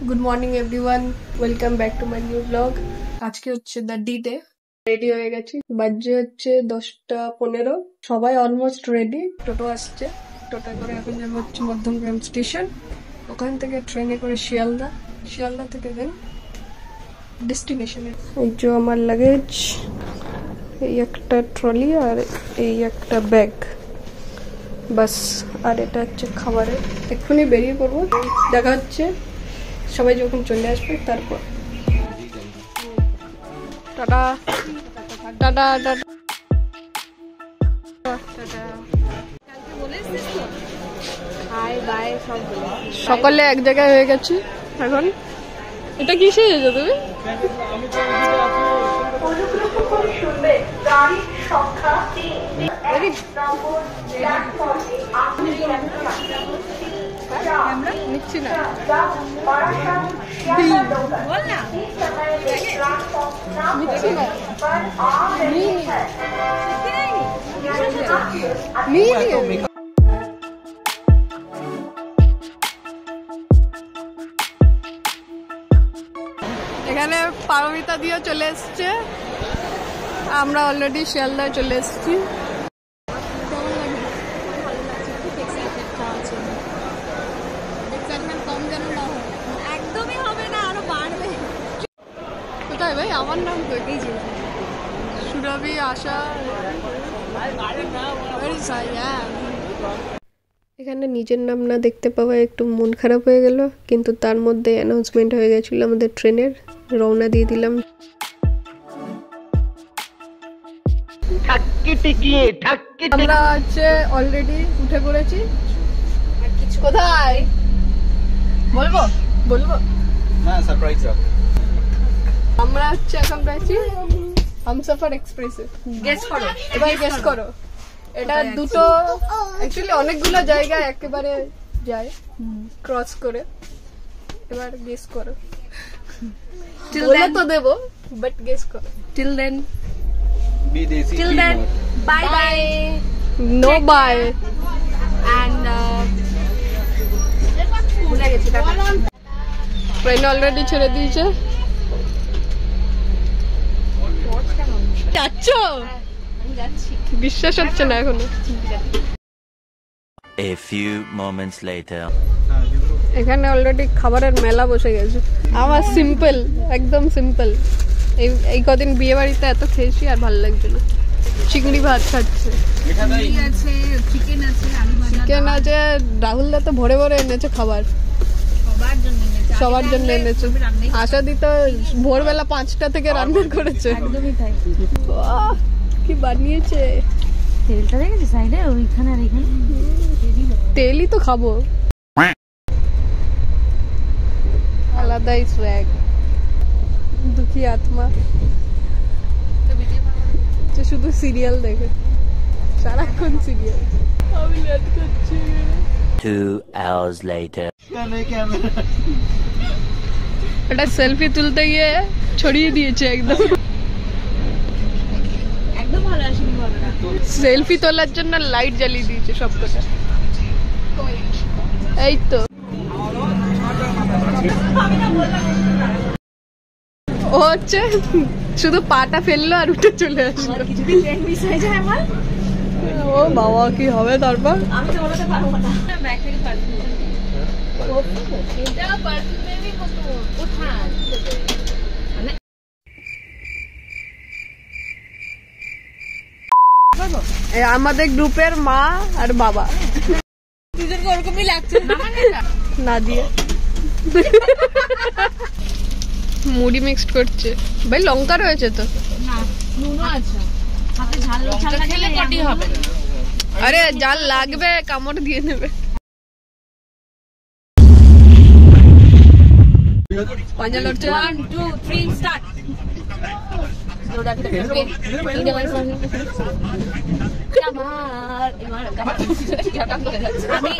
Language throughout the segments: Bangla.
Good morning everyone, welcome back to my new blog. আজকে হচ্ছে দ্য ডি ডে। রেডি হয়ে গেছি, বাজে হচ্ছে 10টা 15। সবাই অলমোস্ট রেডি। টোটো আসছে, টোটো করে এখন যাবো হচ্ছে মধ্যমগ্রাম স্টেশন। ওখান থেকে ট্রেনে করে শিয়ালদা, শিয়ালদা থেকে দেন ডেস্টিনেশনে। এই যে আমার লাগেজ, এই একটা ট্রলি আর এই একটা ব্যাগ, বাস। আর এটা হচ্ছে খাবারের। এক্ষুনি বেরিয়ে পড়বো, দেখা হচ্ছে সবাই যখন চলে আসবে তারপর। Tata tata tata. সকলে এক জায়গায় হয়ে গেছি এখন। এটা কিসে যেছো তুমি? নিচ্ছি না, নিচ্ছি না। এখানে পারমিতা দিয়ে চলে এসছে, আমরা অলরেডি শিয়ালদায় চলে এসেছি। কোথায় ভাই? আমার নাম তো সুরভি, আশা। এখানে নিজের নাম না দেখতে পাওয়া একটু মন খারাপ হয়ে গেল, কিন্তু তার মধ্যে অ্যানাউন্সমেন্ট হয়ে গেছিল আমাদের ট্রেনের। রওনা দিয়ে দিলাম। আমরা হচ্ছে অলরেডি উঠে পড়েছি। কোথায় বলবো? বলবো না, সারপ্রাইজ রাখ। আমরা হচ্ছে এখন রয়েছি হামসফর এক্সপ্রেসে। গেস করো, এবার গেস করো। এটা দুটো, অ্যাকচুয়ালি অনেকগুলো জায়গা একেবারে যায় ক্রস করে। এবার গেস করো। বলে তো দেবো, বাট গেস করো। টিল দেন, বিদেশি till then, bye bye no bye. and ভুলে গেছি টাটা। ট্রেন অলরেডি ছেড়ে দিয়েছে। যাচ্ছ? বিশ্বাস হচ্ছে না এখনো। A few moments later. এখানে অলরেডি খাবারের মেলা বসে গেছে। আমার সিম্পল, একদম সিম্পল। এই কদিন বিয়ে বাড়িতে এত খেয়েছি আর ভালো লাগছে না। চিংড়ি ভাত খাচ্ছে, চিকেন আছে, আলু ভাজা, চিকেন আছে। রাহুল দা তো ভরে ভরে এনেছে খাবার, সবার জন্য এনেছে। আশা দি তো ভোরবেলা 5টা থেকে রান্না করেছে। একদমই তাই। বাহ, কি বানিয়েছে! তেলটা দেখেছিস সাইডে, ওইখানে আর এখানে তেলই তো খাবো। আলাদাই সোয়াগ। দুঃখী আত্মা যে শুধু সিরিয়াল দেখে, সারাক্ষণ সিরিয়াল। আমি লেট করছি। 2 hours later. এটা সেলফি তুলতে গিয়ে ছড়িয়ে দিয়েছে একদম। একদম ভালো আসেনি বলটা। সেলফি তোলার জন্য লাইট জ্বালিয়ে দিয়েছে সব কটা। এই তো ও হচ্ছে শুধু পাটা ফেললো আর উঠে চলে আসলো। কিছুদিন ট্রেন মিস হয়ে যায় আমার। ও বাবা, কি হবে তারপর? আমি তো বলতে পারবো না। ব্যাগ থেকে পারফিউম, এটা পারফিউমেরই কত উঠান। আমাদের গ্রুপের মা আর বাবা দুজনকে ওরকমই লাগছে না দিয়ে মুড়ি মিক্সড করছে। ভাই লঙ্কা রয়েছে তো? না, নুনও আছে হাতে। ঝাল ঝাল খেলে কটি হবে। আরে জাল লাগবে, কামড় দিয়ে নেবে। পাঞ্জা লড়ছে। 1 2 3 স্টার্ট।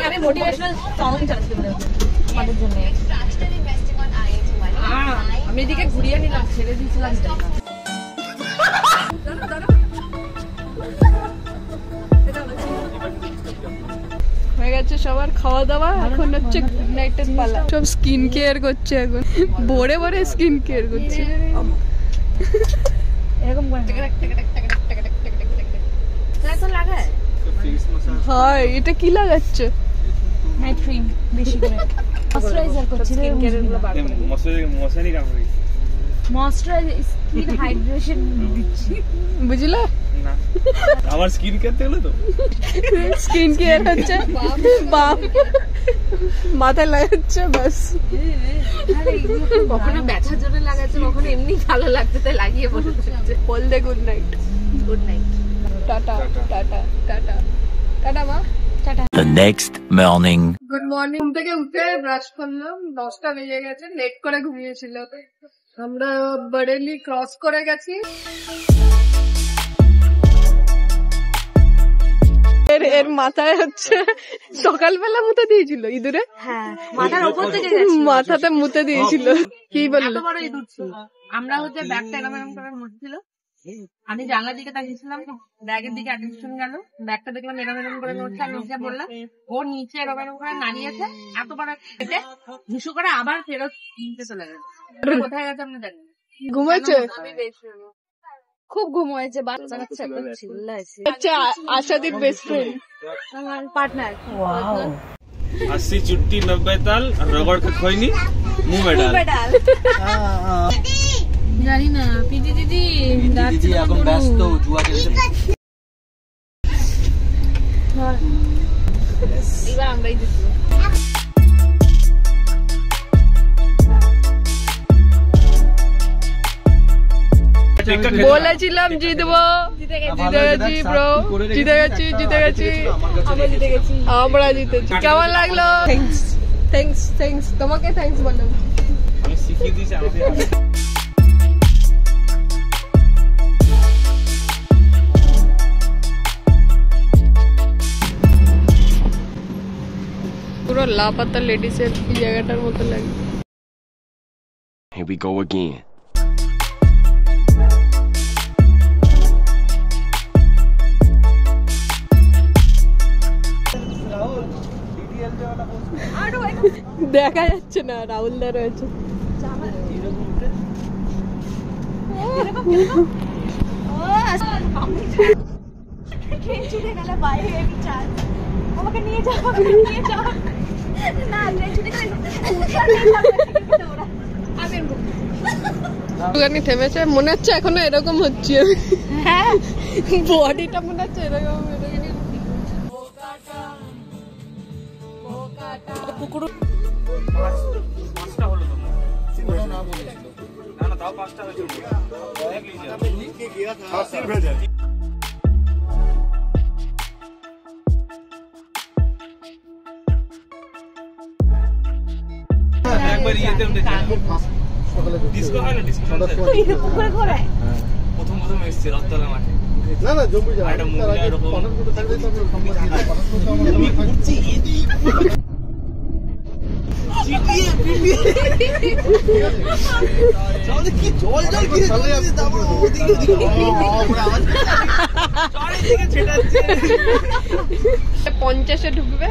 আমি মোটিভেশনাল সং চালাচ্ছি আমাদের জন্য। আমি এদিকে ঘুরিয়ে নিলাম, ছেড়ে দিয়েছিলাম। হয়ে গেছে। গেছে সবার খাওয়া দাওয়া, এখন হচ্ছে গুড নাইটের পালা। সব স্কিন কেয়ার করছে এখন, ভোরে ভোরে স্কিন কেয়ার করছে। এরকম তো লাগায় হাই, এটা কি লাগাচ্ছে? নাইট ক্রিম বেশি করে ময়শ্চারাইজার করছি স্কিন কেয়ারের গুলো বার করে মশারি কামড়ি ময়শ্চারাইজার স্কিন হাইড্রেশন দিচ্ছি বুঝলা? না আমার স্কিন কেয়ার দেখলে তো স্কিন কেয়ার হচ্ছে বাপ মাথায় লাগাচ্ছে বাস। কখনো ব্যথা জোরে লাগাচ্ছে, কখনো এমনি ভালো লাগছে তাই লাগিয়ে বসেছে। বল দে good night. Good night, tata tata tata tata মা। The next morning. Good morning. ঘুম থেকে উঠে ব্রাশ করলাম, 10টা বেজে গেছে, লেট করে ঘুমিয়েছিল। আমরা বরেলি ক্রস করে গেছি। এর মাথায় হচ্ছে সকালবেলা মুতে দিয়েছিল ইঁদুরে। হ্যাঁ মাথার উপর থেকে গেছে, মাথাতে মুতে দিয়েছিল। কি বললো? এত বড় ইঁদুর ছিল। আমরা হচ্ছে ব্যাগটা এরকম এরকম করে মুছছিল, আমি জানলার দিকে তাকিয়েছিলাম, ব্যাগের দিকে অ্যাটেনশন গেল, ব্যাগটা দেখলাম এরকম এরকম করে নড়ছে। আমি নিচে বললাম, ও নিচে এরকম এরকম করে নাড়িয়েছে, এত বড় কেটে ধুসু করে আবার ফেরত নিতে চলে গেল। কোথায় গেছে আমরা জানি না। ঘুমাচ্ছে? খুব ঘুম হয়েছে, বাচ্চা কাচ্চা একদম চিল্লাইছে। আচ্ছা, আশাদির বেস্ট ফ্রেন্ড, আমার পার্টনার। 80 चुट्टी 90 ताल रगड़ के खोईनी मुंह में डाल। জানি না পিদি দিদি দিদি এখন ব্যস্ত জুয়া খেলছে। এবার আমরাই জিতবো। বলেছিলাম জিতবো, জিতে গেছি ব্রো, জিতে গেছি জিতে গেছি, আমরা জিতেছি। কেমন লাগলো? থ্যাঙ্কস থ্যাঙ্কস থ্যাঙ্কস, তোমাকে থ্যাঙ্কস বলো। আমি শিখিয়ে দিয়েছি আমাদের পুরো লাপাতা লেডিসের জায়গাটার মতো লাগে। Here we go again. দেখা যাচ্ছে না, রাহুল দা রয়েছে। একটুখানি থেমেছে, মনে হচ্ছে এখনো এরকম হচ্ছে। হ্যাঁ, বডিটা মনে হচ্ছে এরকম পাঁচটা হলো তো না না তাও পাঁচটা হয়েছে একবার ইয়েতে ডিস্কো হয় না, ডিস্কো প্রথম এসছে রথতলা মাঠে। না না জম্বি যা এটা মুভি এরকম আমি ঘুরছি জিটিএ পিপিএ সামনে কি জল জল কি চলে যাচ্ছে, তারপর ওদিকে আমরা আওয়াজ চড়ে দিকে ছেটাচ্ছে। 50-এ ঢুকবে,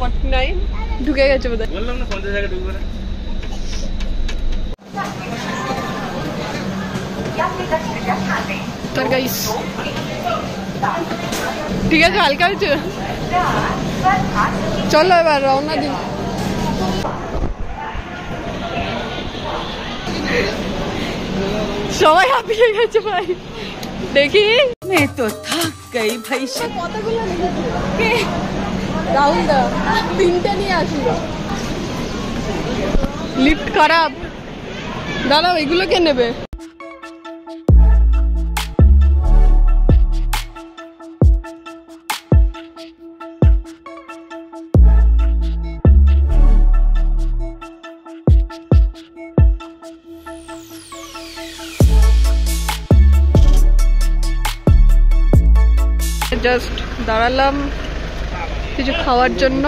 49 ঢুকে গেছে বোধহয়। বললাম না 50 জায়গায় ঢুকবে না। তোর গাইস ঠিক আছে, হালকা হয়েছে। চলো এবার রওনা দিই। সবাই হাঁপিয়ে গেছে ভাই, দেখি তো থাক গই ভাই। কতগুলো লিখেছে রাহুল দা, 3টে নিয়ে আসলো। লিফট খারাপ, দাঁড়াও এগুলো কে নেবে? জাস্ট দাঁড়ালাম কিছু খাওয়ার জন্য।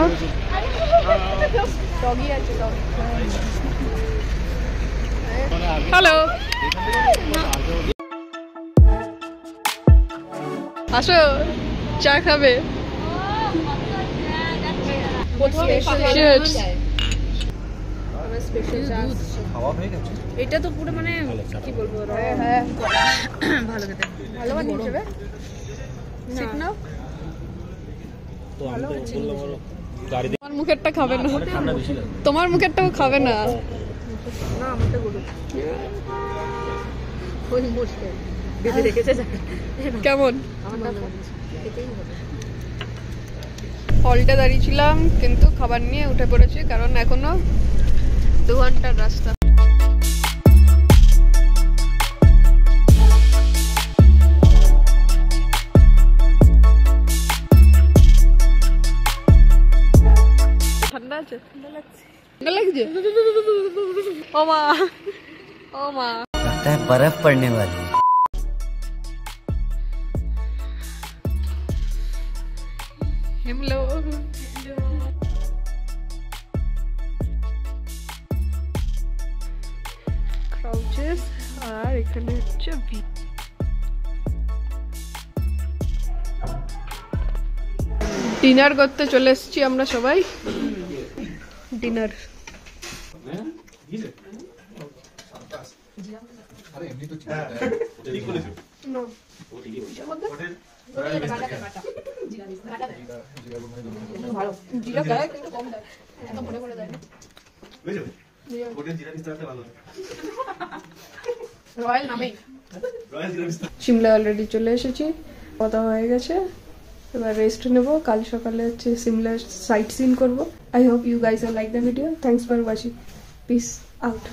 হ্যালো, আসো চা খাবে? খাওয়া হয়ে গেছে এটা তো পুরো মানে কি বলবো হ্যাঁ ভালো খেতে ভালো বানিয়েছে রে ঠিক না তো আমি তো বললাম ওর গাড়ি তোমার মুখেরটা খাবে না তোমার মুখেরটাও খাবে না না আমারটা বলুন ওই বসে দিদি রেখেছে কেমন আমারটা খেতেই হবে হলটে দাঁড়িয়েছিলাম কিন্তু খাবার নিয়ে উঠে পড়েছি কারণ এখনো 2 ঘন্টার রাস্তা ঠান্ডা আছে ঠান্ডা লাগছে ও মা लगता है बर्फ पड़ने वाली है। हेमलो ক্রাউচেস আর এখানে হচ্ছে ডিনার করতে চলে এসেছি আমরা সবাই ডিনার সিমলা অলরেডি চলে এসেছি কথা হয়ে গেছে এবার রেস্ট নেব কাল সকালে হচ্ছে সিমলা সাইট সিন করবো I hope you guys are like the video thanks for watching peace out